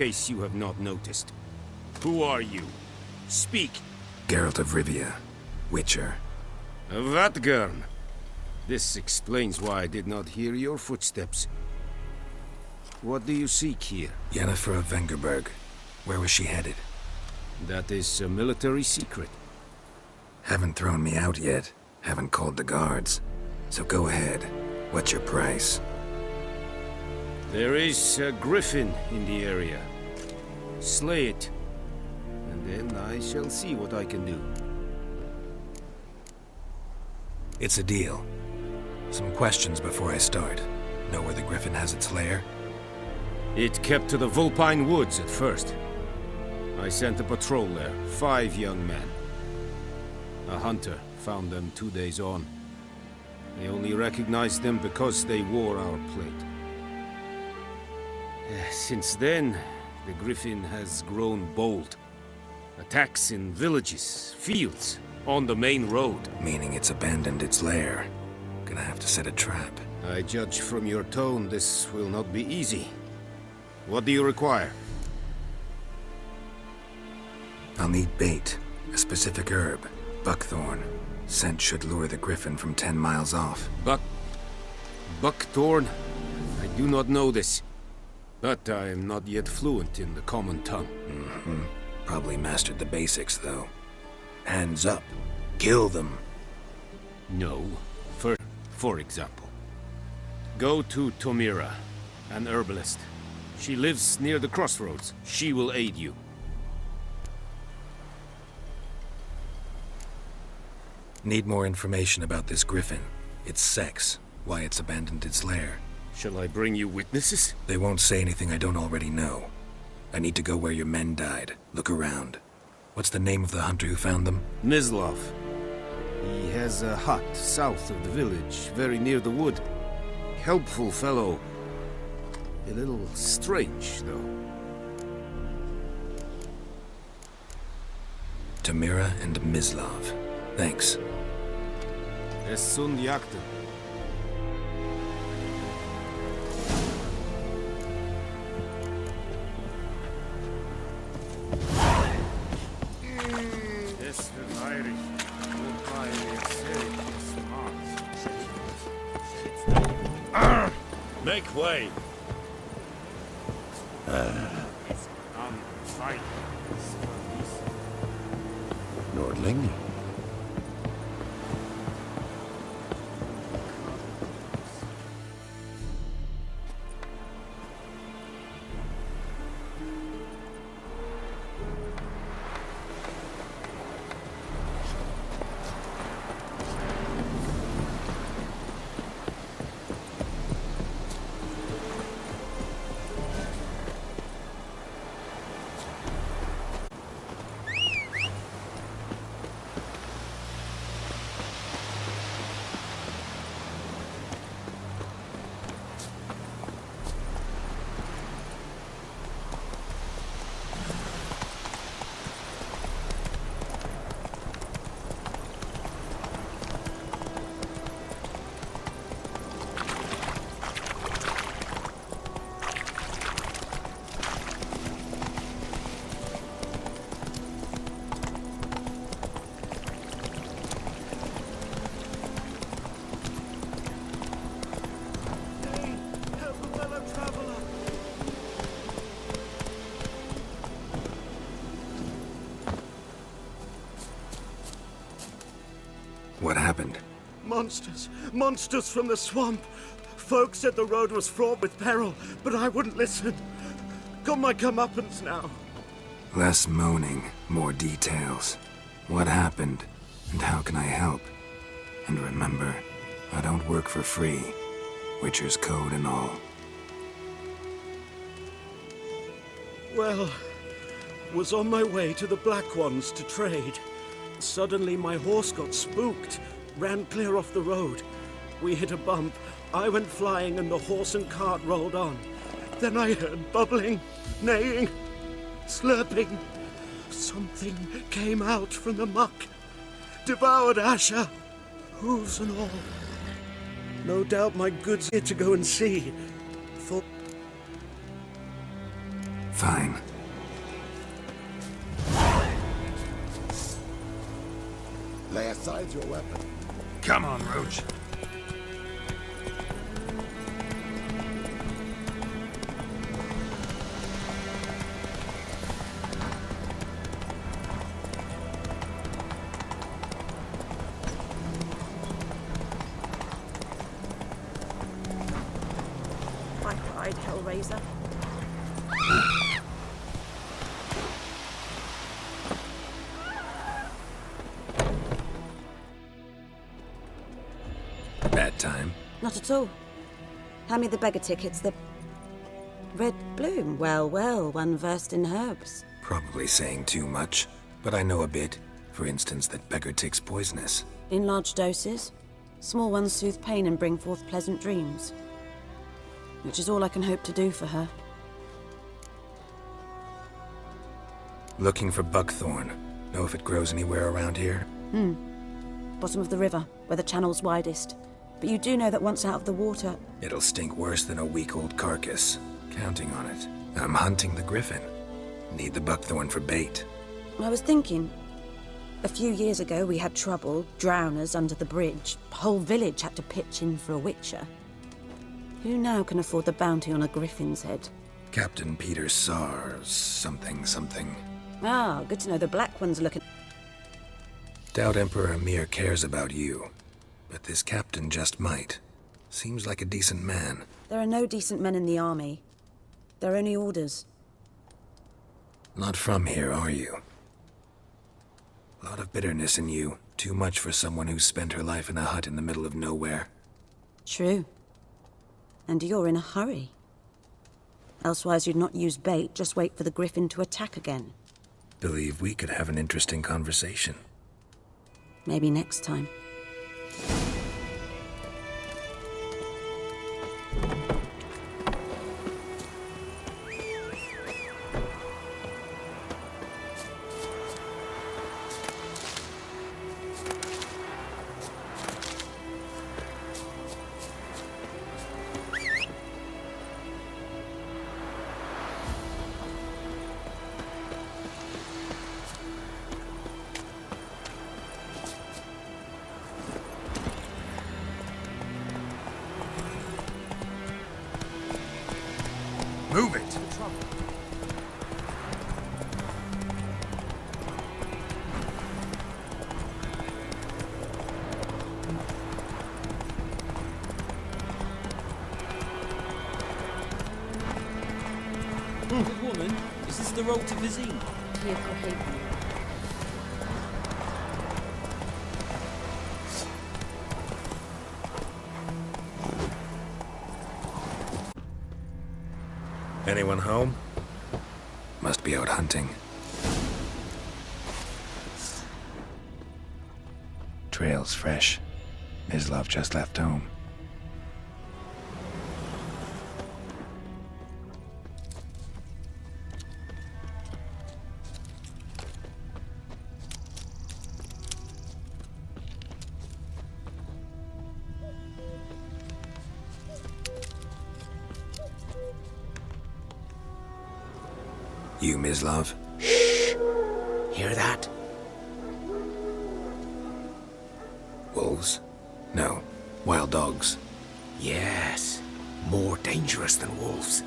In case you have not noticed. Who are you? Speak. Geralt of Rivia, Witcher. Vatgern. This explains why I did not hear your footsteps. What do you seek here? Yennefer of Vengerberg. Where was she headed? That is a military secret. Haven't thrown me out yet. Haven't called the guards. So go ahead. What's your price? There is a Griffin in the area. Slay it. And then I shall see what I can do. It's a deal. Some questions before I start. Know where the Griffin has its lair? It kept to the Vulpine Woods at first. I sent a patrol there, 5 young men. A hunter found them 2 days on. They only recognized them because they wore our plate. Since then, the Griffin has grown bold. Attacks in villages, fields, on the main road. Meaning it's abandoned its lair. Gonna have to set a trap. I judge from your tone this will not be easy. What do you require? I'll need bait. A specific herb. Buckthorn. Scent should lure the Griffin from 10 miles off. Buckthorn? I do not know this. But I am not yet fluent in the common tongue. Probably mastered the basics, though. Hands up. Kill them. No. For example. Go to Tomira, an herbalist. She lives near the crossroads. She will aid you. Need more information about this Griffin. Its sex. Why it's abandoned its lair. Shall I bring you witnesses? They won't say anything I don't already know. I need to go where your men died. Look around. What's the name of the hunter who found them? Mislav. He has a hut south of the village, very near the wood. Helpful fellow. A little strange, though. Tamira and Mislav. Thanks. Es sunt jakten. Es verweirig. Make way! Fight. Nordling? What happened? Monsters! Monsters from the swamp! Folks said the road was fraught with peril, but I wouldn't listen. Got my comeuppance now. Less moaning, more details. What happened, and how can I help? And remember, I don't work for free. Witcher's code and all. Well, was on my way to the Black Ones to trade. Suddenly my horse got spooked, ran clear off the road. We hit a bump, I went flying and the horse and cart rolled on. Then I heard bubbling, neighing, slurping. Something came out from the muck, devoured Asher, hooves and all. No doubt my goods here to go and see. Fine. Lay aside your weapon. Come on, Roach. I cried, Hellraiser. Bad time. Not at all. Hand me the beggar tickets, the red bloom. Well, well, one versed in herbs. Probably saying too much, but I know a bit. For instance, that beggar tick's poisonous. In large doses. Small ones soothe pain and bring forth pleasant dreams. Which is all I can hope to do for her. Looking for buckthorn. Know if it grows anywhere around here? Bottom of the river, where the channel's widest. But you do know that once out of the water... It'll stink worse than a week-old carcass. Counting on it. I'm hunting the Griffin. Need the buckthorn for bait. I was thinking... A few years ago we had trouble, drowners under the bridge. Whole village had to pitch in for a witcher. Who now can afford the bounty on a Griffin's head? Captain Peter Sars... something. Ah, good to know the Black One's looking... Doubt Emperor Amir cares about you. But this captain just might. Seems like a decent man. There are no decent men in the army. They're only orders. Not from here, are you? Lot of bitterness in you. Too much for someone who spent her life in a hut in the middle of nowhere. True. And you're in a hurry. Elsewise you'd not use bait, just wait for the Griffin to attack again. Believe we could have an interesting conversation. Maybe next time. Move it! Good woman, is this the road to Vizine? Anyone home? Must be out hunting. Trail's fresh. Mislav just left home. You, Mislav? Shh! Hear that? Wolves? No. Wild dogs. Yes. More dangerous than wolves.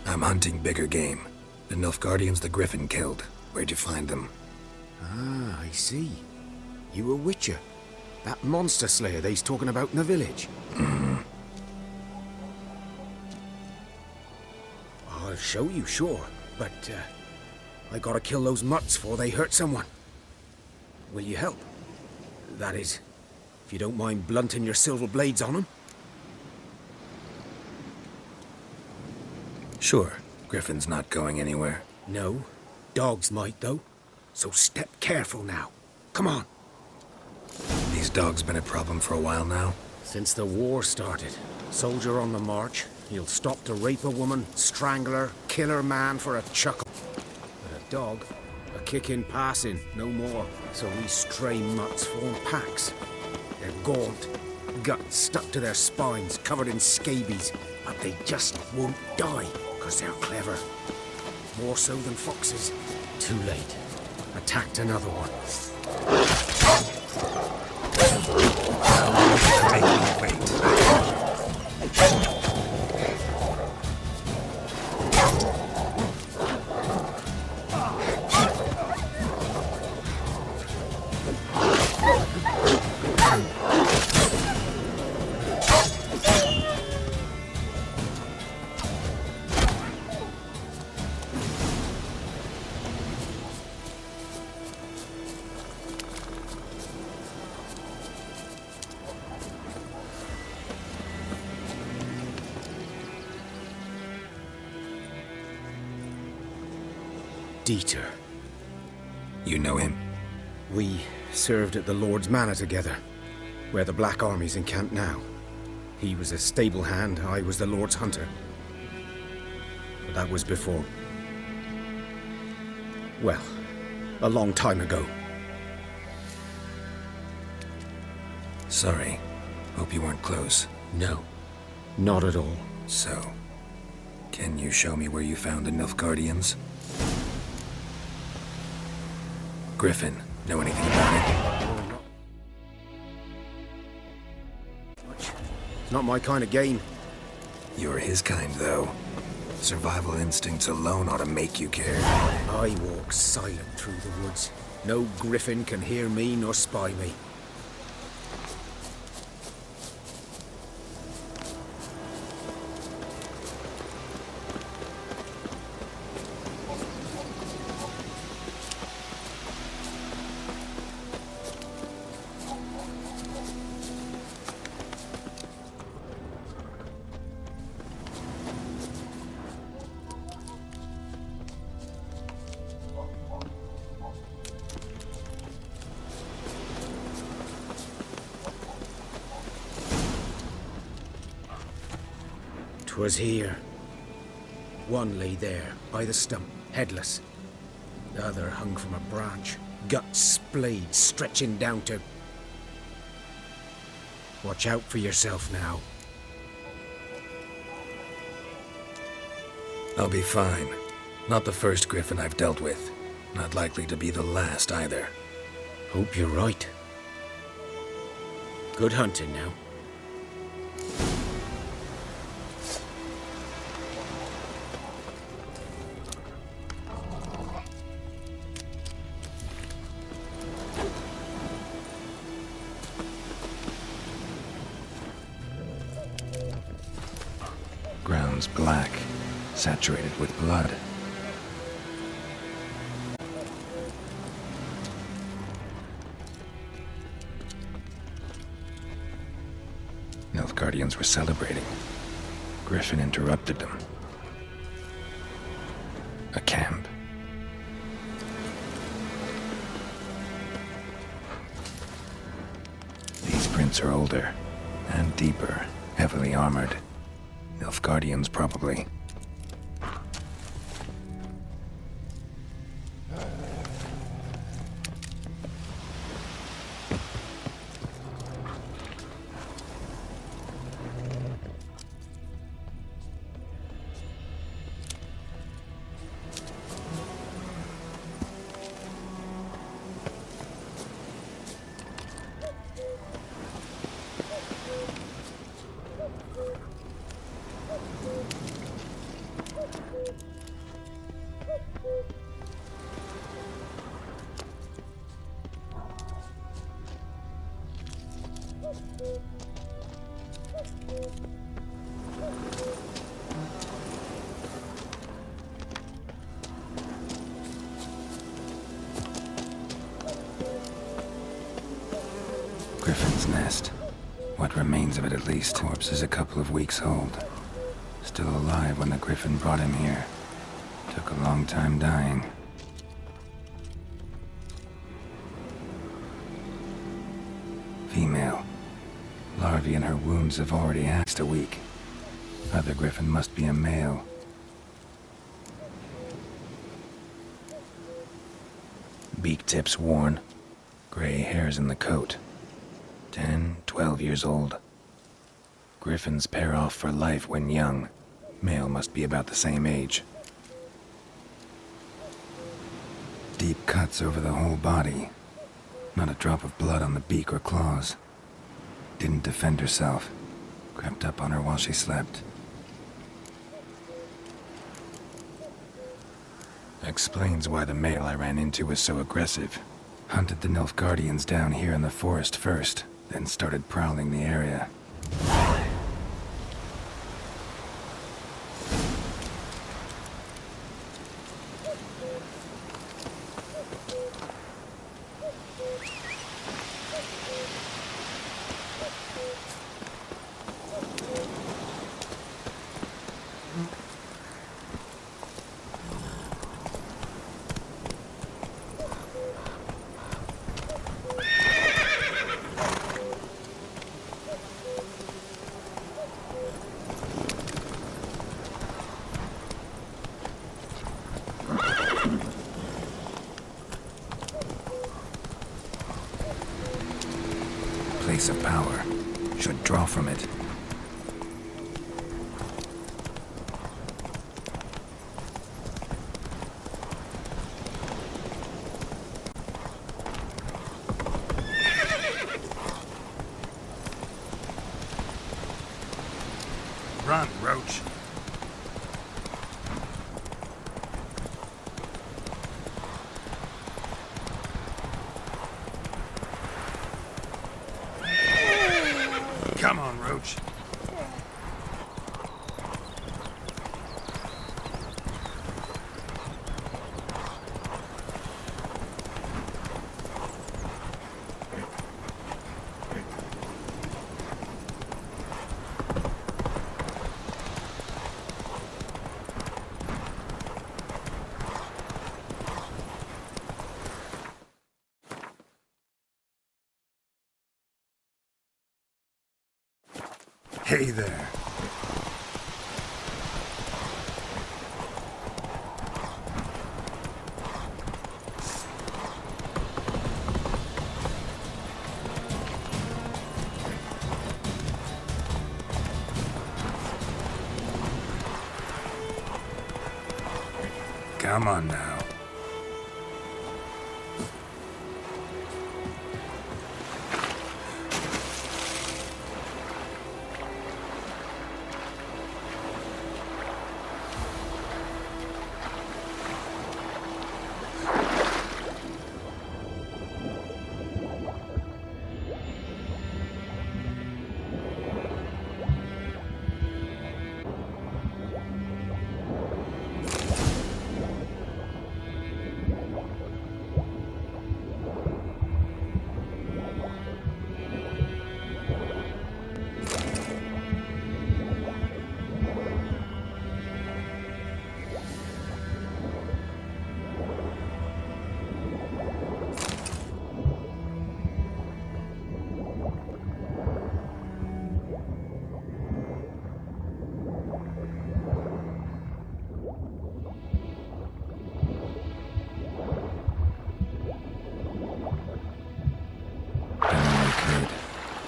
I'm hunting bigger game. The Nilfgaardians the Griffin killed. Where'd you find them? Ah, I see. You a witcher. That monster slayer they's talking about in the village. I'll show you, sure. But, I gotta kill those mutts before they hurt someone. Will you help? That is, if you don't mind blunting your silver blades on them. Sure. Griffin's not going anywhere. No. Dogs might, though. So step careful now. Come on. These dogs been a problem for a while now? Since the war started. Soldier on the march. He'll stop to rape a woman, strangle her, kill her man for a chuckle. But a dog, a kick in passing, no more. So these stray mutts form packs. They're gaunt, guts stuck to their spines, covered in scabies. But they just won't die, because they're clever. More so than foxes. Too late. Attacked another one. Make me wait. Dieter. You know him? We served at the Lord's Manor together, where the Black Army's encamped now. He was a stable hand, I was the Lord's hunter. But that was before... well, a long time ago. Sorry. Hope you weren't close. No, not at all. So, can you show me where you found the Nilfgaardians? Griffin, know anything about it? It's not my kind of game. You're his kind, though. Survival instincts alone ought to make you care. I walk silent through the woods. No Griffin can hear me nor spy me. Was here. One lay there, by the stump, headless. The other hung from a branch, guts splayed, stretching down to... Watch out for yourself now. I'll be fine. Not the first Griffin I've dealt with. Not likely to be the last either. Hope you're right. Good hunting now. Ground's black, saturated with blood. Nilfgaardians were celebrating. Griffin interrupted them. A camp. These prints are older and deeper, heavily armored. Nilfgaardians, probably. Griffin's nest. What remains of it, at least. Corpse is a couple of weeks old. Still alive when the Griffin brought him here. Took a long time dying. Female. Larvae in her wounds have already hatched a week. Other Griffin must be a male. Beak tips worn. Gray hairs in the coat. 10, 12 years old. Griffins pair off for life when young. Male must be about the same age. Deep cuts over the whole body. Not a drop of blood on the beak or claws. Didn't defend herself. Crept up on her while she slept. Explains why the male I ran into was so aggressive. Hunted the Nilfgaardians down here in the forest first, then started prowling the area. Place of power. Should draw from it. Run, Roach. Come on, Roach. Hey there. Come on now.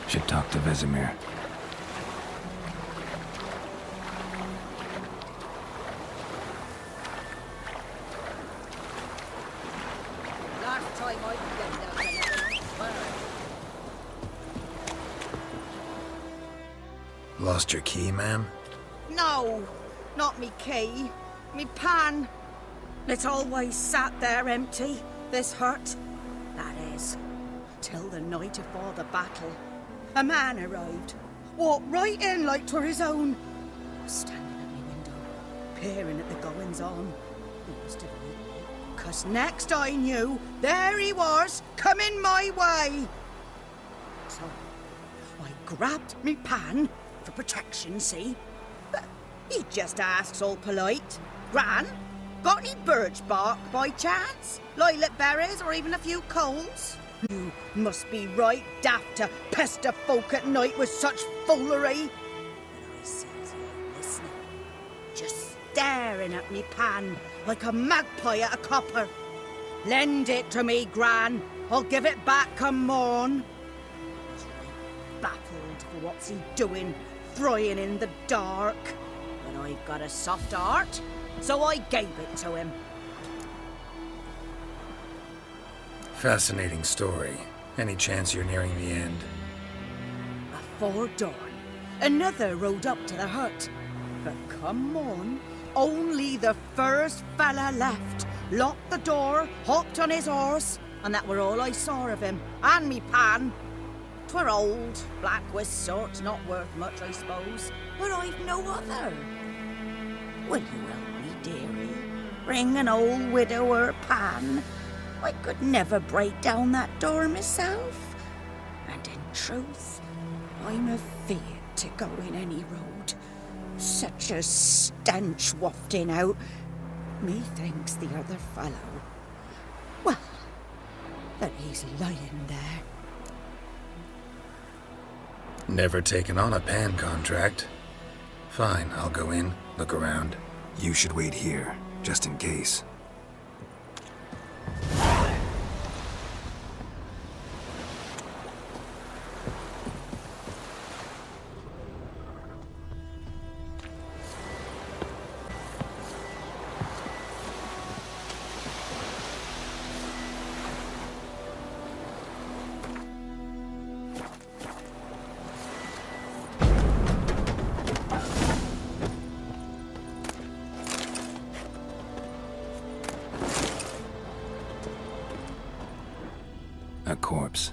Should talk to Vesemir. Last time I came down to Lost your key, ma'am? No, not me key. Me pan. It's always sat there empty, this hut. That is, till the night afore the battle. A man arrived, walked right in like 'twere his own. Standing at me window, peering at the goings-on. He must have eaten me, 'cause next I knew, there he was, coming my way. So, I grabbed me pan, for protection, see? But he just asks all polite, Gran, got any birch bark by chance? Lilac berries or even a few coals? You must be right daft to pester folk at night with such foolery. But I sees he ain't listening, just staring at me pan like a magpie at a copper. Lend it to me, Gran. I'll give it back come morn. He's right baffled for what's he doing, frying in the dark. But I've got a soft heart, so I gave it to him. Fascinating story. Any chance you're nearing the end? Before dawn, another rode up to the hut. But come on, only the first fella left. Locked the door, hopped on his horse, and that were all I saw of him, and me pan. 'Twere old, black with soot, not worth much, I suppose, but I've no other. Will you help me, dearie? Bring an old widower pan. I could never break down that door myself. And in truth, I'm afeard to go in any road. Such a stench wafting out. Methinks the other fellow, well, that he's lying there. Never taken on a pan contract. Fine, I'll go in, look around. You should wait here, just in case. A corpse.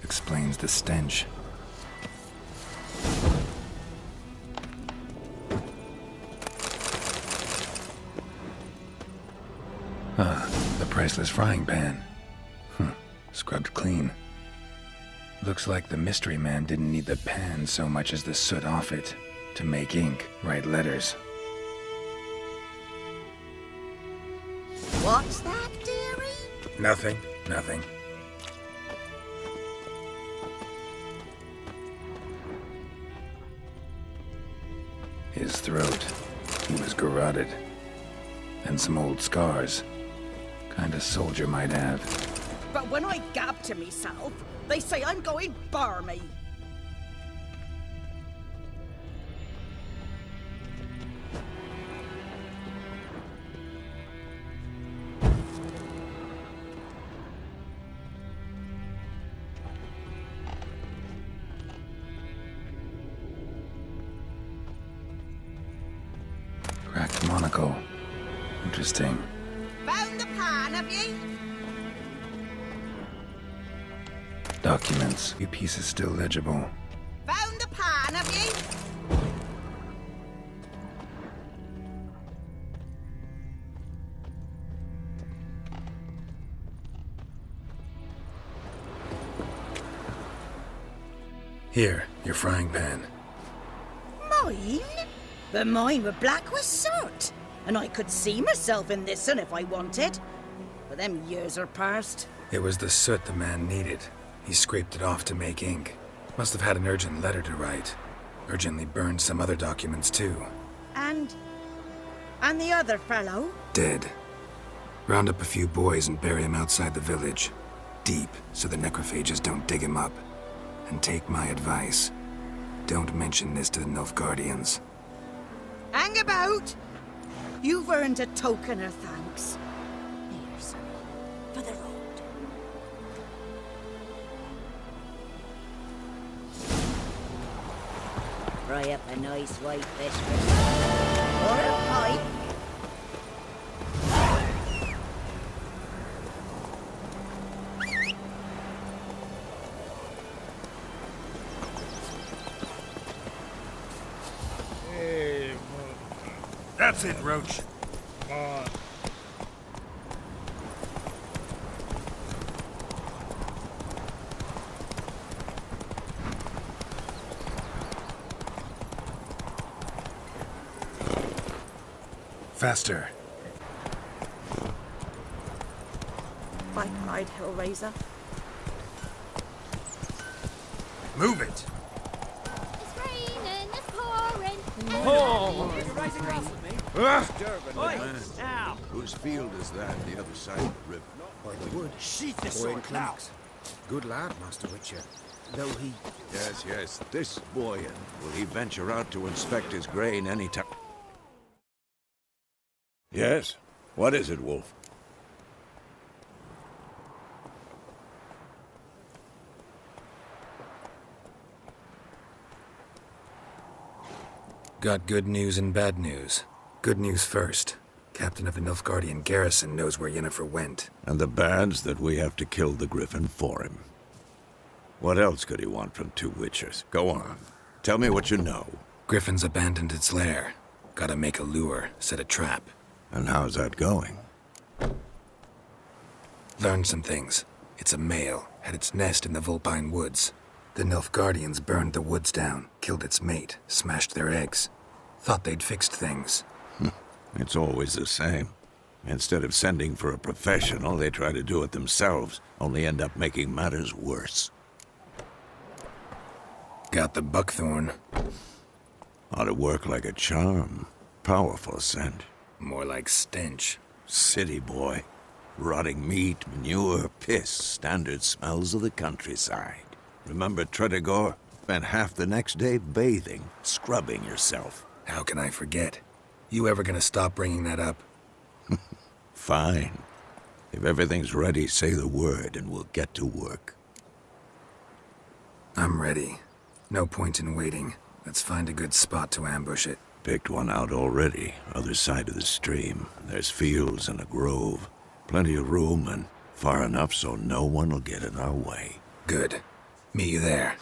Explains the stench. The priceless frying pan. Scrubbed clean. Looks like the mystery man didn't need the pan so much as the soot off it to make ink, write letters. What's that, dearie? Nothing. His throat. He was garroted. And some old scars. Kinda soldier might have. But when I gab to myself, they say I'm going barmy. Cracked monocle. Interesting. Found the pan, have ye? Documents. Few pieces still legible. Found the pan, have ye? Here, your frying pan. Mine? But mine were black with soot, and I could see myself in this one if I wanted. But them years are past. It was the soot the man needed. He scraped it off to make ink. Must have had an urgent letter to write. Urgently burned some other documents too. And the other fellow? Dead. Round up a few boys and bury him outside the village. Deep, so the necrophages don't dig him up. And take my advice. Don't mention this to the Nilfgaardians. Hang about! You've earned a token of thanks. Here, sonny, for the road. Fry up a nice white fish for supper. Or a pipe. That's it, Roach. Come on. Faster. If I cried, Hellraiser. Move it. It's raining, it's pouring. Oh! You're rising up with me. Whose field is that? The other side of the river. Sheath this sword now. Good lad, Master Witcher. Though he... Yes. This boy, will he venture out to inspect his grain any time? Yes? What is it, Wolf? Got good news and bad news. Good news first. Captain of the Nilfgaardian garrison knows where Yennefer went. And the bad's that we have to kill the Griffin for him. What else could he want from two Witchers? Go on. Tell me what you know. Griffin's abandoned its lair. Gotta make a lure, set a trap. And how's that going? Learned some things. It's a male, had its nest in the Vulpine Woods. The Nilfgaardians burned the woods down, killed its mate, smashed their eggs. Thought they'd fixed things. It's always the same. Instead of sending for a professional, they try to do it themselves, only end up making matters worse. Got the buckthorn. Ought to work like a charm. Powerful scent. More like stench. City boy. Rotting meat, manure, piss, standard smells of the countryside. Remember Tretogor? Spent half the next day bathing, scrubbing yourself. How can I forget? You ever gonna stop bringing that up? Fine. If everything's ready, say the word and we'll get to work. I'm ready. No point in waiting. Let's find a good spot to ambush it. Picked one out already, other side of the stream. There's fields and a grove. Plenty of room and far enough so no one will get in our way. Good. Meet you there.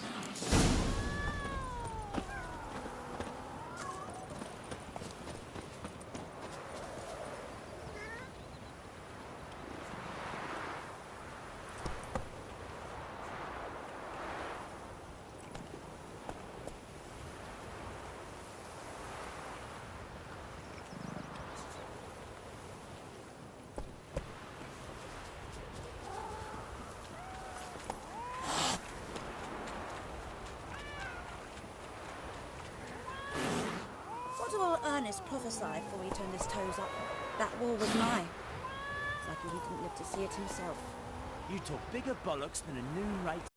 What do all Ernest prophesy before he turned his toes up? That wall was mine. It's like he didn't live to see it himself. You talk bigger bollocks than a noon rate